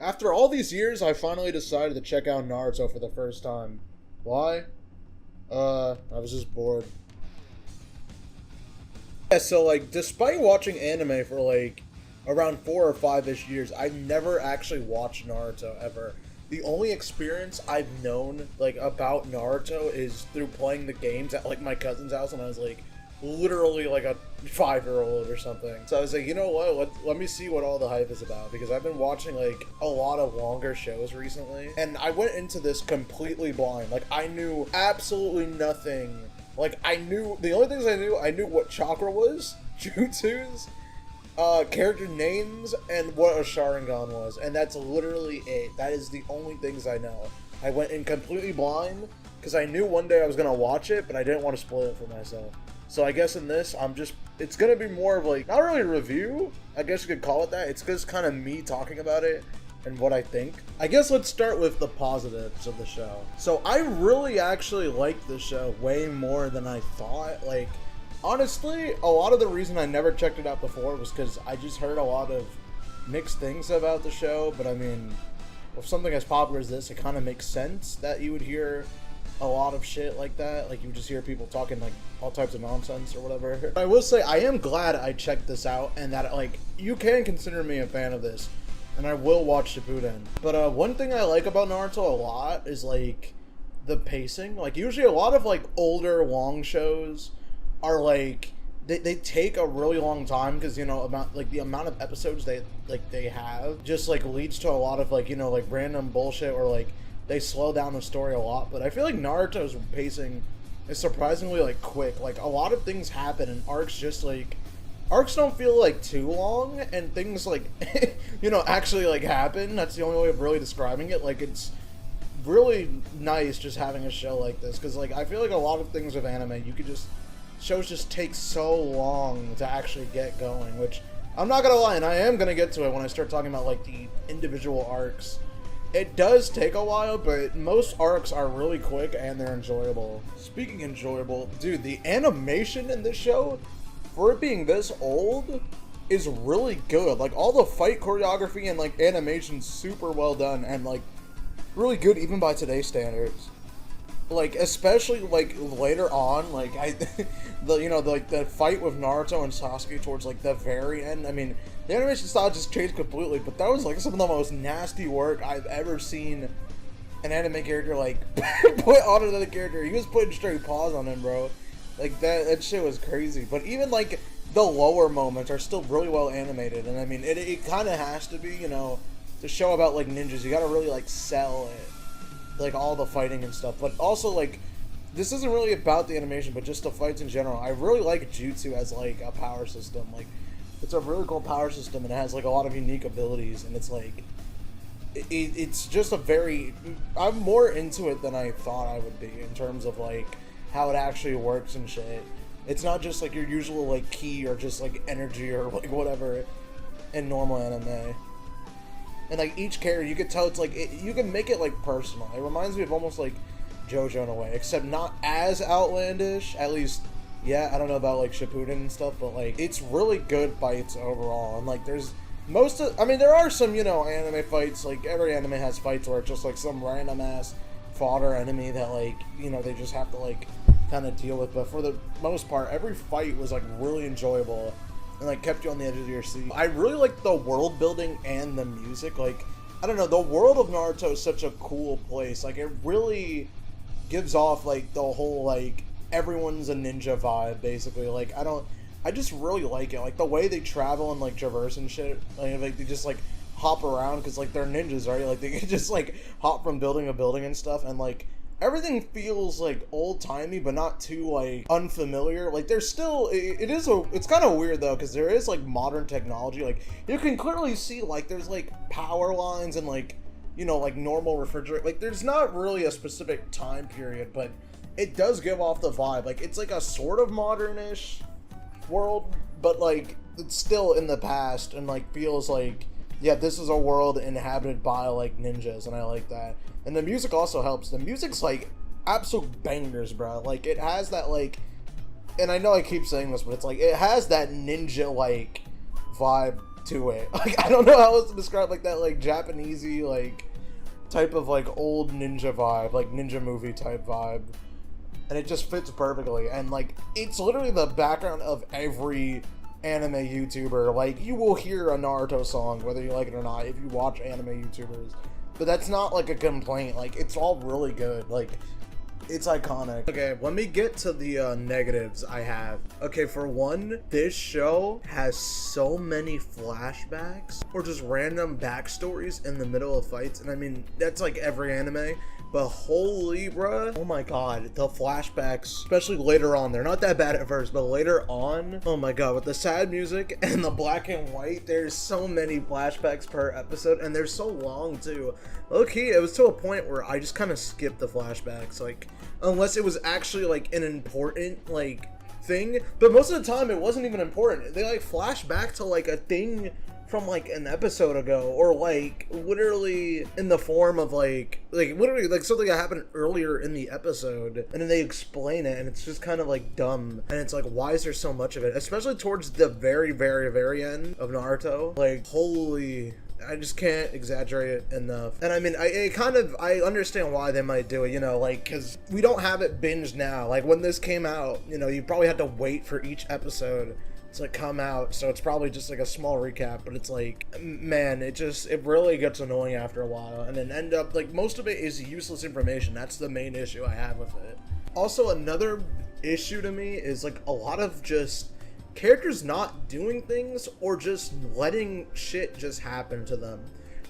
After all these years, I finally decided to check out Naruto for the first time. Why? I was just bored. Yeah, so like, despite watching anime for like around 4 or 5-ish years, I've never actually watched Naruto ever. The only experience I've known like about Naruto is through playing the games at like my cousin's house when I was like literally like a 5-year-old or something. So I was like, you know what? Let me see what all the hype is about, because I've been watching like a lot of longer shows recently, and I went into this completely blind. Like, I knew absolutely nothing. Like, the only things I knew what chakra was, jutsus, character names, and what a Sharingan was, and that's literally it. That is the only things I know. I went in completely blind because I knew one day I was gonna watch it, but I didn't want to spoil it for myself. So I guess in this, it's gonna be more of like, not really a review, I guess you could call it that. It's just kind of me talking about it and what I think. I guess let's start with the positives of the show. So I really actually liked the show way more than I thought. Like, honestly, a lot of the reason I never checked it out before was because I just heard a lot of mixed things about the show, but I mean, with something as popular as this, it kind of makes sense that you would hear a lot of shit like that. Like, you just hear people talking like all types of nonsense or whatever. I will say I am glad I checked this out, and that like, you can consider me a fan of this, and I will watch Shippuden. But one thing I like about Naruto a lot is like the pacing. Like, usually a lot of like older long shows are like, they take a really long time because, you know, about like the amount of episodes they have just like leads to a lot of like, you know, like random bullshit, or like they slow down the story a lot. But I feel like Naruto's pacing is surprisingly like quick. Like, a lot of things happen, and arcs don't feel like too long, and things like you know, actually like happen. That's the only way of really describing it. Like, it's really nice just having a show like this, because like I feel like a lot of things with anime, shows just take so long to actually get going, which I'm not gonna lie, and I am gonna get to it when I start talking about like the individual arcs. It does take a while, but most arcs are really quick and they're enjoyable. Speaking enjoyable, dude, the animation in this show, for it being this old, is really good. Like, all the fight choreography and like animation, super well done, and like really good even by today's standards. Like, especially like later on, like the fight with Naruto and Sasuke towards like the very end. I mean, the animation style just changed completely, but that was like some of the most nasty work I've ever seen an anime character like put on another character. He was putting straight paws on him, bro. Like, that shit was crazy. But even like the lower moments are still really well animated, and I mean, it kind of has to be, you know, to show about like ninjas. You gotta really like sell it, like all the fighting and stuff. But also, like, this isn't really about the animation, but just the fights in general. I really like Jutsu as like a power system. Like, it's a really cool power system, and it has like a lot of unique abilities, and it's like it's just a very, I'm more into it than I thought I would be in terms of like how it actually works and shit. It's not just like your usual like ki or just like energy or like whatever in normal anime. And like each character, you could tell it's like, you can make it like personal. It reminds me of almost like JoJo in a way, except not as outlandish. At least, yeah, I don't know about like Shippuden and stuff, but like it's really good bites overall. And like there are some, you know, anime fights. Like, every anime has fights where it's just like some random ass fodder enemy that like, you know, they just have to like kind of deal with. But for the most part, every fight was like really enjoyable and like kept you on the edge of your seat. I really like the world building and the music. Like, I don't know, the world of Naruto is such a cool place. Like, it really gives off like the whole like everyone's a ninja vibe, basically. Like, I just really like it. Like, the way they travel and like traverse and shit. Like they just like hop around because like they're ninjas, right? Like, they can just like hop from building to building and stuff, and like everything feels like old-timey but not too like unfamiliar. Like, there's still, it's kind of weird though, because there is like modern technology. Like, you can clearly see like there's like power lines and like, you know, like normal refrigerator. Like, there's not really a specific time period, but it does give off the vibe. Like, it's like a sort of modern-ish world, but like it's still in the past, and like feels like, yeah, this is a world inhabited by like ninjas, and I like that. And the music also helps. The music's like absolute bangers, bro. Like, it has that like, and I know I keep saying this, but it's like, it has that ninja like vibe to it. Like, I don't know how else to describe, like, that, like, Japanesey, like, type of, like, old ninja vibe, like, ninja movie type vibe. And it just fits perfectly. And, like, it's literally the background of every anime YouTuber. Like, you will hear a Naruto song, whether you like it or not, if you watch anime YouTubers. But that's not, like, a complaint. Like, it's all really good. Like, it's iconic. Okay, let me get to the negatives I have. Okay, for one, this show has so many flashbacks or just random backstories in the middle of fights. And I mean, that's like every anime. But holy bruh, oh my god, the flashbacks, especially later on, they're not that bad at first, but later on, oh my god, with the sad music and the black and white, there's so many flashbacks per episode, and they're so long too. Low-key, it was to a point where I just kind of skipped the flashbacks, like, unless it was actually like an important, like, thing, but most of the time it wasn't even important. They like flash back to like a thing from like an episode ago, or like literally in the form of like literally like something that happened earlier in the episode, and then they explain it, and it's just kind of like dumb. And it's like, why is there so much of it, especially towards the very end of Naruto? Like, holy, I just can't exaggerate it enough. And I mean, I understand why they might do it, you know, like, because we don't have it binged now. Like, when this came out, you know, you probably had to wait for each episode to like come out, so it's probably just like a small recap. But it's like, man, it really gets annoying after a while, and then end up like most of it is useless information. That's the main issue I have with it. Also, another issue to me is like a lot of just characters not doing things or just letting shit just happen to them.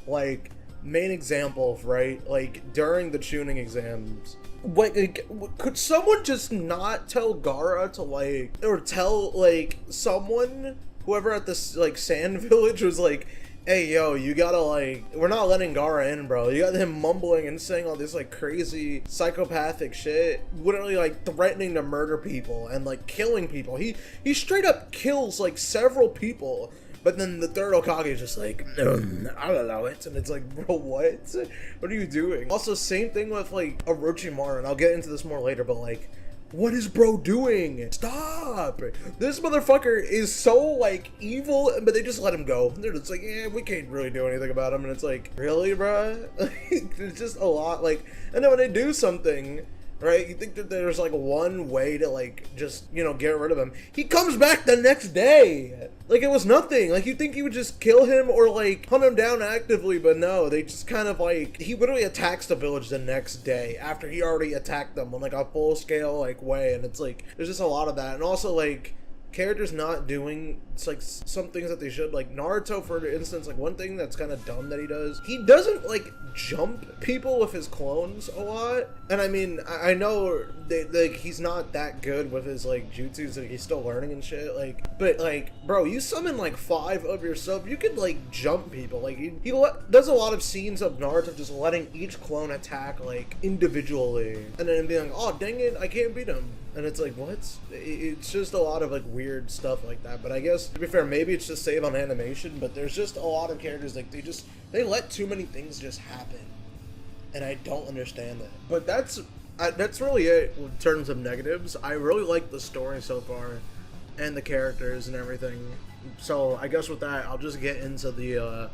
Like, main example, right? Like, during the tuning exams, like, could someone just not tell Gaara to, like, or tell, like, someone, whoever at this, like, sand village was like, hey, yo, you gotta, like, we're not letting Gaara in, bro. You got him mumbling and saying all this, like, crazy psychopathic shit, literally, like, threatening to murder people and, like, killing people. He straight up kills, like, several people. But then the third Hokage is just like, I'll allow it. And it's like, bro, what? What are you doing? Also, same thing with, like, Orochimaru, and I'll get into this more later, but, like, what is bro doing? Stop! This motherfucker is so, like, evil, but they just let him go. They're just like, yeah, we can't really do anything about him. And it's like, really, bro? It's just a lot, like, and then when they do something, right, you think that there's, like, one way to, like, just, you know, get rid of him. He comes back the next day! Like, it was nothing. Like, you think you would just kill him or, like, hunt him down actively, but no, they just kind of, like, he literally attacks the village the next day after he already attacked them on, like, a full-scale, like, way, and it's, like, there's just a lot of that. And also, like, characters not doing, it's like, some things that they should. Like, Naruto, for instance, like, one thing that's kind of dumb that he doesn't, like, jump people with his clones a lot. And I mean, I know like, he's not that good with his, like, jutsus, like, he's still learning and shit, like, but, like, bro, you summon, like, 5 of yourself, you could, like, jump people. Like, he does a lot of scenes of Naruto just letting each clone attack, like, individually, and then being like, oh, dang it, I can't beat him. And it's like, what? It's just a lot of, like, weird stuff like that. But I guess, to be fair, maybe it's just saved on animation, but there's just a lot of characters, like, they let too many things just happen. And I don't understand that. But that's really it in terms of negatives. I really like the story so far, and the characters and everything. So I guess with that, I'll just get into the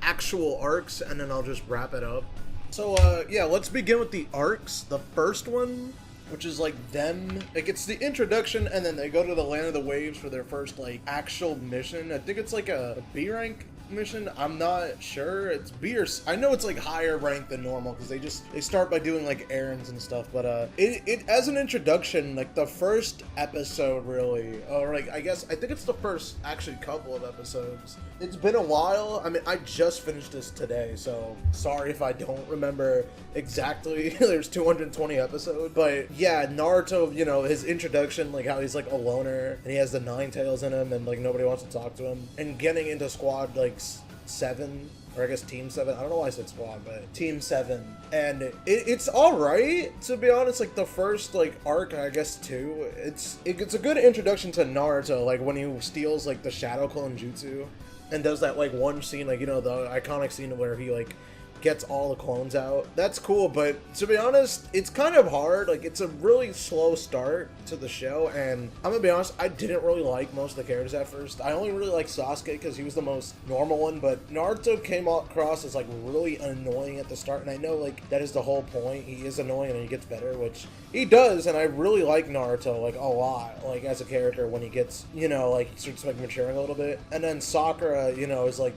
actual arcs, and then I'll just wrap it up. So, yeah, let's begin with the arcs. The first one, which is like them, like, it's the introduction, and then they go to the Land of the Waves for their first, like, actual mission. I think it's like a B rank mission. I'm not sure. It's B, or I know it's like higher rank than normal, because they start by doing like errands and stuff. But it as an introduction, like the first episode really, or like I think it's the first actually couple of episodes. It's been a while. I mean, I just finished this today, so sorry if I don't remember exactly. There's 220 episodes, but yeah, Naruto, you know, his introduction, like how he's like a loner and he has the 9 tails in him, and like nobody wants to talk to him, and getting into squad like 7, or I guess Team 7. I don't know why I said squad, but Team 7. And it's alright, to be honest. Like, the first, like, arc, I guess, too, it's a good introduction to Naruto, like, when he steals, like, the Shadow Clone Jutsu, and does that, like, one scene, like, you know, the iconic scene where he, like, gets all the clones out. That's cool, but to be honest, it's kind of hard. Like, it's a really slow start to the show, and I'm gonna be honest, I didn't really like most of the characters at first. I only really liked Sasuke because he was the most normal one, but Naruto came across as like really annoying at the start, and I know like that is the whole point. He is annoying and he gets better, which he does, and I really like Naruto like a lot, like as a character when he gets, you know, like he starts like maturing a little bit. And then Sakura, you know, is like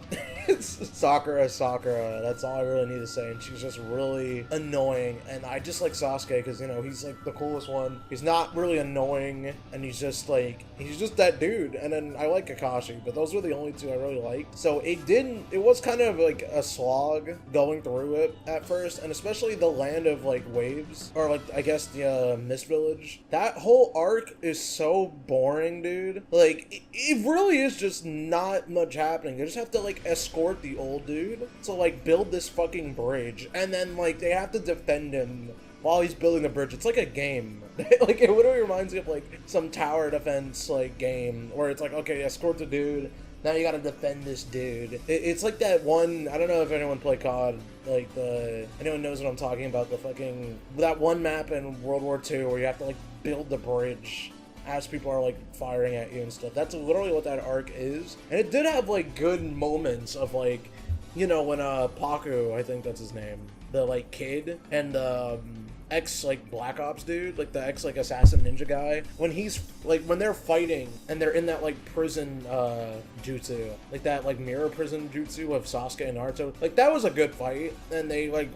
Sakura, that's all I really need to say, and she's just really annoying. And I just like Sasuke because, you know, he's like the coolest one. He's not really annoying, and he's just that dude. And then I like Kakashi, but those were the only two I really liked. So it was kind of like a slog going through it at first, and especially the land of like waves, or like I guess the Mist Village. That whole arc is so boring, dude. Like it really is just not much happening. They just have to like escort the old dude to like build this fucking bridge, and then like they have to defend him while he's building the bridge. It's like a game. Like, it literally reminds me of like some tower defense like game where it's like, okay, escort the dude, now you gotta defend this dude. It's like that one, I don't know if anyone played COD, like anyone knows what I'm talking about, that one map in World War II where you have to like build the bridge as people are like firing at you and stuff. That's literally what that arc is. And it did have like good moments of like, you know, when Paku, I think that's his name, the like kid, and ex like Black Ops dude, like the ex like assassin ninja guy, when he's like, when they're fighting and they're in that like prison jutsu, like that like mirror prison jutsu of Sasuke and Naruto, like that was a good fight, and they like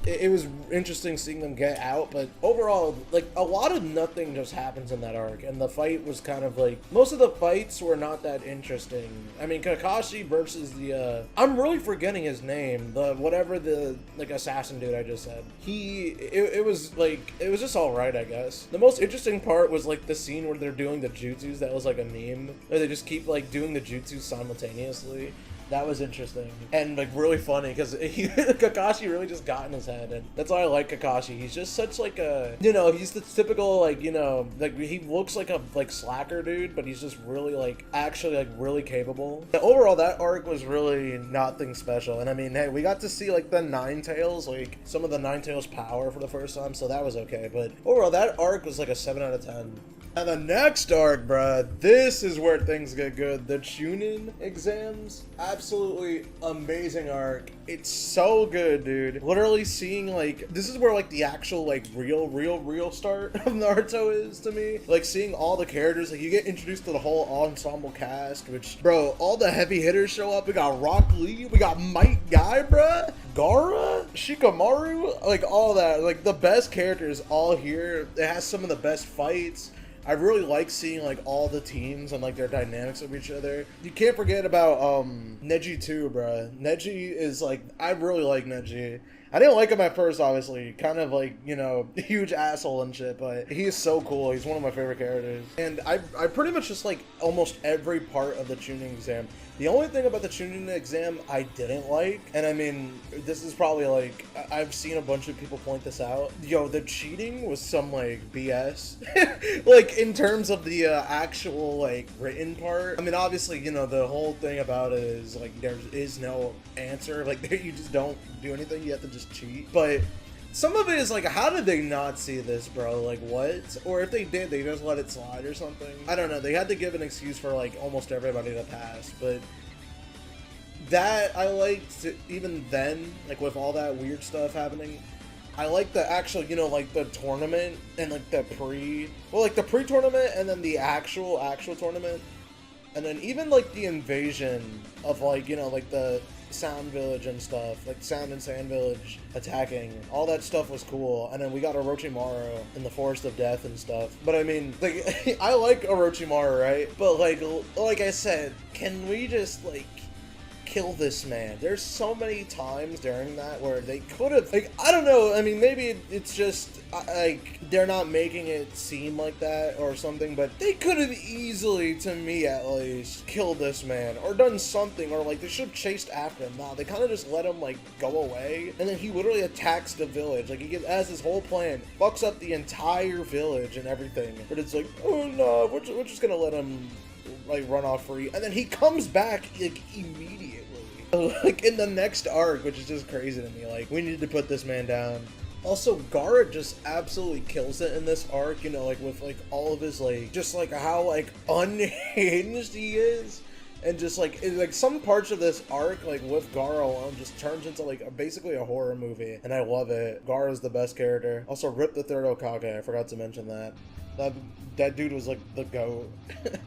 it was interesting seeing them get out. But overall, like a lot of nothing just happens in that arc, and the fight was kind of like, most of the fights were not that interesting. I mean, Kakashi versus the I'm really forgetting his name, the whatever the like assassin dude I just said, it was like, it was just all right, I guess. The most interesting part was like the scene where they're doing the jutsus. That was like a meme where they just keep like doing the jutsus simultaneously. That was interesting and like really funny because Kakashi really just got in his head, and that's why I like Kakashi. He's just such like a, you know, he's the typical like, you know, like he looks like a like slacker dude, but he's just really like actually like really capable. And overall, that arc was really nothing special. And I mean, hey, we got to see like the Nine Tails, like some of the Nine Tails power for the first time, so that was okay. But overall, that arc was like a 7 out of 10. And the next arc, bruh, this is where things get good. The Chunin exams, absolutely amazing arc. It's so good, dude. Literally seeing like, this is where like the actual like real start of Naruto is to me. Like seeing all the characters, like you get introduced to the whole ensemble cast, which, bro, all the heavy hitters show up. We got Rock Lee, we got Might Guy, bruh, Gaara, Shikamaru, like all that. Like the best characters all here. It has some of the best fights. I really like seeing like all the teams and like their dynamics of each other. You can't forget about Neji too, bruh. Neji is like, I really like Neji. I didn't like him at first, obviously. Kind of like, you know, huge asshole and shit, but he is so cool. He's one of my favorite characters. And I pretty much just like almost every part of the Chunin exam. The only thing about the Chunin exam I didn't like, and I mean, this is probably like, I've seen a bunch of people point this out. Yo, the cheating was some like BS. Like in terms of the actual like written part. I mean, obviously, you know, the whole thing about it is like there is no answer. Like you just don't do anything. You have to just cheat. But some of it is like, how did they not see this, bro? Like, what? Or if they did, they just let it slide or something. I don't know. They had to give an excuse for like almost everybody to pass. But that I liked, even then, like with all that weird stuff happening. I like the actual, you know, like the tournament and like the pre-tournament and then the actual tournament. And then even like the invasion of like, you know, like the Sound Village and stuff, like Sound and Sand Village attacking, all that stuff was cool. And then we got Orochimaru in the Forest of Death and stuff. But I mean, like, I like Orochimaru, right? But like I said, can we just like kill this man? There's so many times during that where they could have, like, I don't know, I mean, maybe it's just like they're not making it seem like that or something, but they could have easily, to me at least, killed this man or done something, or like they should have chased after him. Nah, they kind of just let him like go away, and then he literally attacks the village. Like he has his whole plan, fucks up the entire village and everything, but it's like, oh no, we're just gonna let him like run off free, and then he comes back like immediately. like in the next arc, which is just crazy to me. Like, we need to put this man down. Also, Garrett just absolutely kills it in this arc, you know, like with like all of his like, just like how like unhinged he is. And just like, like some parts of this arc, like with Gara alone, just turns into like basically a horror movie. And I love it. Gara's the best character. Also, rip the third Hokage, I forgot to mention that. That dude was like the GOAT.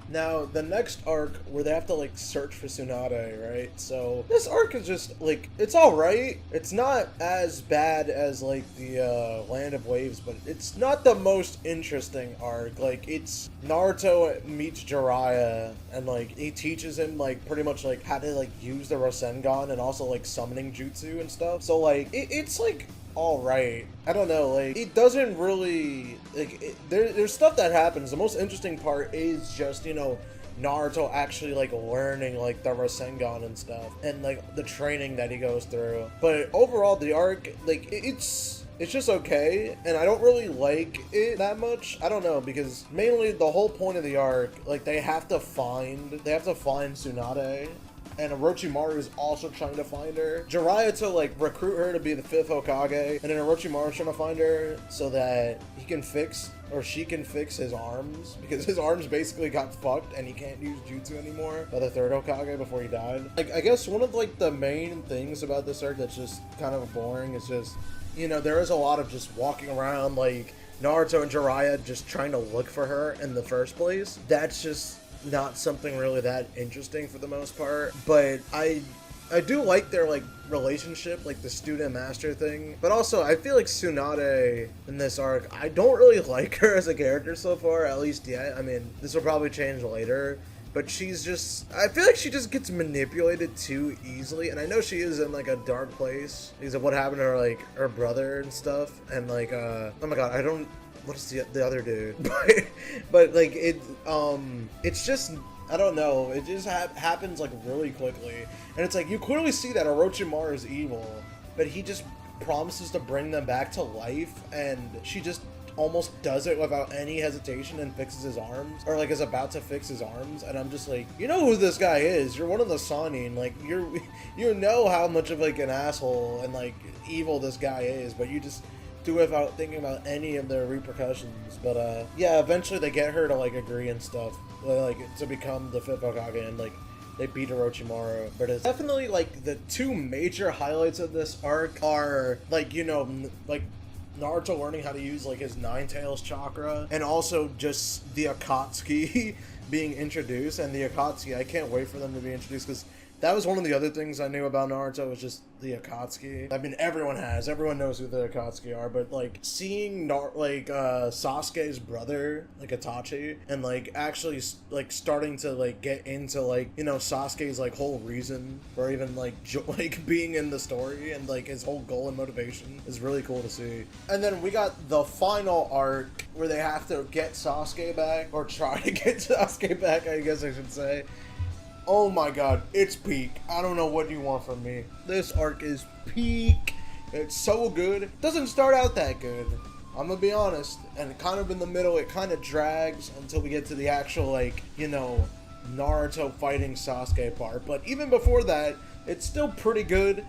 Now, the next arc where they have to like search for Tsunade, right? So this arc is just like, it's alright. It's not as bad as like the Land of Waves, but it's not the most interesting arc. Like, it's Naruto meets Jiraiya and like he teaches him like pretty much like how to like use the Rasengan and also like summoning jutsu and stuff. So like it's like alright. I don't know, like, it doesn't really, like, there's stuff that happens. The most interesting part is just, you know, Naruto actually, like, learning, like, the Rasengan and stuff, and, like, the training that he goes through. But overall, the arc, like, it's just okay, and I don't really like it that much. I don't know, because mainly the whole point of the arc, like, they have to find Tsunade, and Orochimaru is also trying to find her. Jiraiya to like recruit her to be the 5th Hokage, and then Orochimaru is trying to find her so that he can fix, or she can fix his arms, because his arms basically got fucked and he can't use jutsu anymore by the 3rd Hokage before he died. Like, I guess one of like the main things about this arc that's just kind of boring is just, you know, there is a lot of just walking around like Naruto and Jiraiya just trying to look for her in the first place. That's just not something really that interesting for the most part, but I do like their like relationship, like the student master thing. But also I feel like Tsunade in this arc, I don't really like her as a character so far, at least yet. I mean, this will probably change later, but she's just, I feel like she just gets manipulated too easily, and I know she is in like a dark place because of what happened to her, like her brother and stuff, and like oh my god, I don't, what is the other dude? but like it's just, I don't know, it just happens like really quickly, and it's like you clearly see that Orochimaru is evil, but he just promises to bring them back to life, and she just almost does it without any hesitation and fixes his arms, or like is about to fix his arms, and I'm just like, you know who this guy is, you're one of the Sanin, like you know how much of like an asshole and like evil this guy is, but you just do it without thinking about any of the repercussions. But yeah, eventually they get her to like agree and stuff, like to become the 5th Hokage, and like they beat Orochimaru. But it's definitely like the two major highlights of this arc are like, you know, like Naruto learning how to use like his Nine Tails chakra, and also just the Akatsuki being introduced. And the Akatsuki, I can't wait for them to be introduced, because that was one of the other things I knew about Naruto, was just the Akatsuki. I mean, everyone knows who the Akatsuki are, but like seeing Sasuke's brother, like Itachi, and like actually like starting to like get into like, you know, Sasuke's like whole reason for even like like being in the story, and like his whole goal and motivation is really cool to see. And then we got the final arc where they have to get Sasuke back, or try to get Sasuke back, I guess I should say. Oh my god, it's peak. I don't know what you want from me. This arc is peak. It's so good. It doesn't start out that good, I'm gonna be honest. And kind of in the middle, it kind of drags until we get to the actual, like, you know, Naruto fighting Sasuke part. But even before that, it's still pretty good.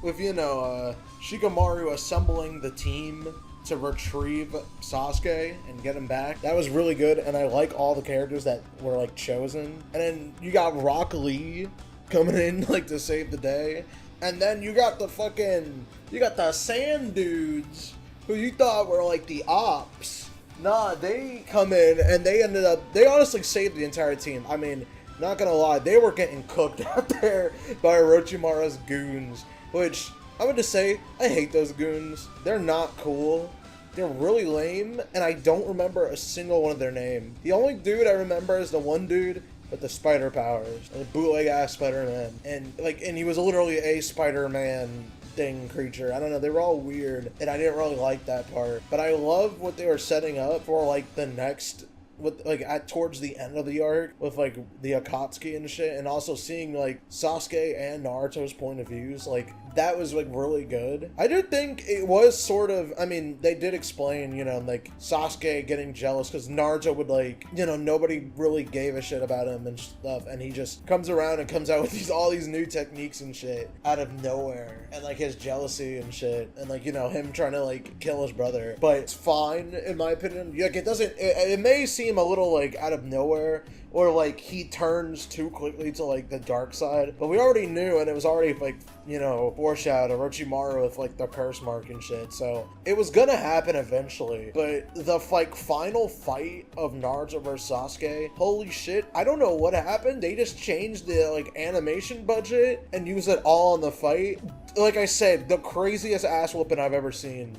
With, you know, Shikamaru assembling the team to retrieve Sasuke and get him back. That was really good, and I like all the characters that were like chosen. And then you got Rock Lee coming in like to save the day, and then you got the Sand dudes who you thought were like the ops. Nah, they come in and they honestly saved the entire team. I mean, not gonna lie, they were getting cooked out there by Orochimaru's goons, which I would just say, I hate those goons. They're not cool. They're really lame, and I don't remember a single one of their name. The only dude I remember is the one dude with the spider powers, the bootleg-ass Spider-Man. And he was literally a Spider-Man thing creature. I don't know, they were all weird, and I didn't really like that part. But I love what they were setting up for, like, the next, with like towards the end of the arc, with like the Akatsuki and shit, and also seeing like Sasuke and Naruto's point of views, like that was like really good. I did think it was sort of, I mean, they did explain, you know, like Sasuke getting jealous because Naruto would like, you know, nobody really gave a shit about him and stuff, and he just comes around and comes out with all these new techniques and shit out of nowhere, and like his jealousy and shit, and like, you know, him trying to like kill his brother. But it's fine in my opinion. Like it may seem a little like out of nowhere, or like he turns too quickly to like the dark side, but we already knew, and it was already like, you know, foreshadowed Orochimaru with like the curse mark and shit, so it was gonna happen eventually. But the like final fight of Naruto versus Sasuke, holy shit, I don't know what happened. They just changed the like animation budget and used it all on the fight. Like I said, the craziest ass whooping I've ever seen.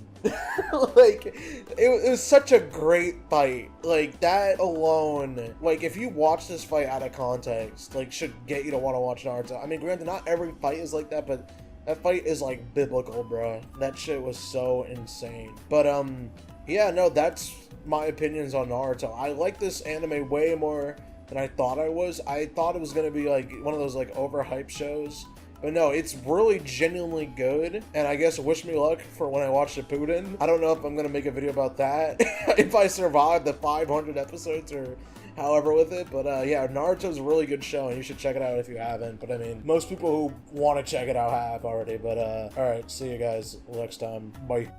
Like it was such a great fight. Like that alone, like if you watch this fight out of context, like should get you to want to watch Naruto. I mean, granted, not every fight is like that, but that fight is like biblical, bro. That shit was so insane. But yeah, no, that's my opinions on Naruto. I like this anime way more than I thought I was. I thought it was gonna be like one of those like overhyped shows. But no, it's really genuinely good, and I guess wish me luck for when I watch Shippuden. I don't know if I'm gonna make a video about that, if I survive the 500 episodes or however with it, but yeah, Naruto's a really good show, and you should check it out if you haven't. But I mean, most people who want to check it out have already, but alright, see you guys next time. Bye.